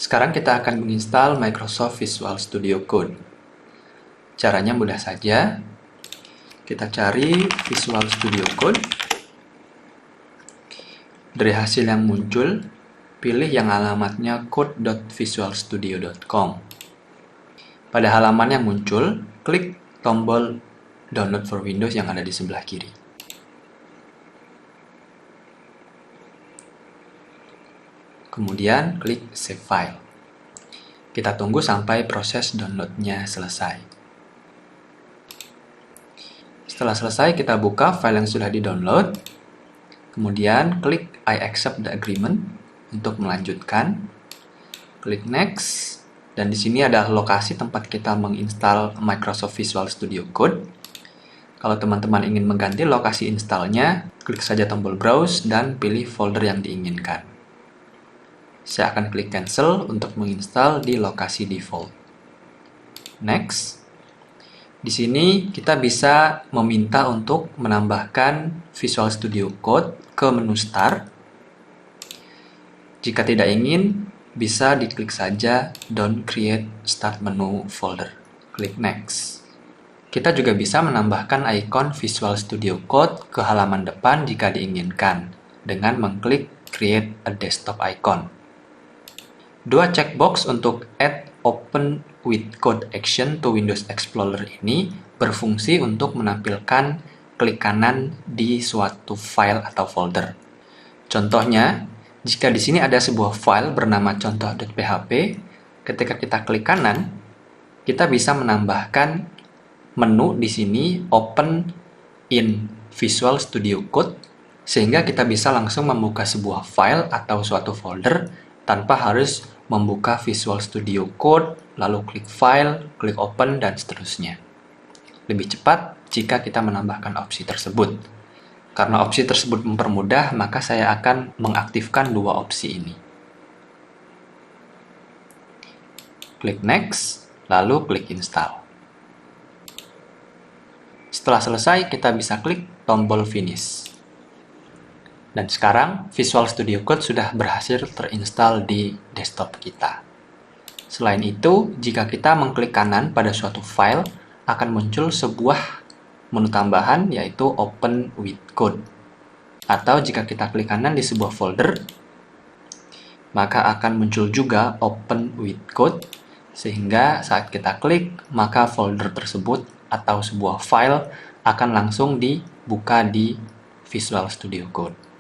Sekarang kita akan menginstal Microsoft Visual Studio Code. Caranya mudah saja. Kita cari Visual Studio Code. Dari hasil yang muncul, pilih yang alamatnya code.visualstudio.com. Pada halaman yang muncul, klik tombol Download for Windows yang ada di sebelah kiri. Kemudian klik Save File. Kita tunggu sampai proses downloadnya selesai. Setelah selesai, kita buka file yang sudah di-download. Kemudian klik I accept the agreement untuk melanjutkan. Klik Next. Dan di sini ada lokasi tempat kita menginstal Microsoft Visual Studio Code. Kalau teman-teman ingin mengganti lokasi installnya, klik saja tombol Browse dan pilih folder yang diinginkan. Saya akan klik Cancel untuk menginstal di lokasi default. Next. Di sini kita bisa meminta untuk menambahkan Visual Studio Code ke menu Start. Jika tidak ingin, bisa diklik saja Don't Create Start Menu Folder. Klik Next. Kita juga bisa menambahkan ikon Visual Studio Code ke halaman depan jika diinginkan, dengan mengklik Create a Desktop Icon. Dua checkbox untuk Add Open with Code Action to Windows Explorer ini berfungsi untuk menampilkan klik kanan di suatu file atau folder. Contohnya, jika di sini ada sebuah file bernama contoh.php, ketika kita klik kanan, kita bisa menambahkan menu di sini Open in Visual Studio Code, sehingga kita bisa langsung membuka sebuah file atau suatu folder tanpa harus membuka Visual Studio Code, lalu klik File, klik Open, dan seterusnya. Lebih cepat jika kita menambahkan opsi tersebut. Karena opsi tersebut mempermudah, maka saya akan mengaktifkan dua opsi ini. Klik Next, lalu klik Install. Setelah selesai, kita bisa klik tombol Finish. Dan sekarang, Visual Studio Code sudah berhasil terinstall di desktop kita. Selain itu, jika kita mengklik kanan pada suatu file, akan muncul sebuah menu tambahan, yaitu Open with Code. Atau jika kita klik kanan di sebuah folder, maka akan muncul juga Open with Code, sehingga saat kita klik, maka folder tersebut atau sebuah file akan langsung dibuka di Visual Studio Code.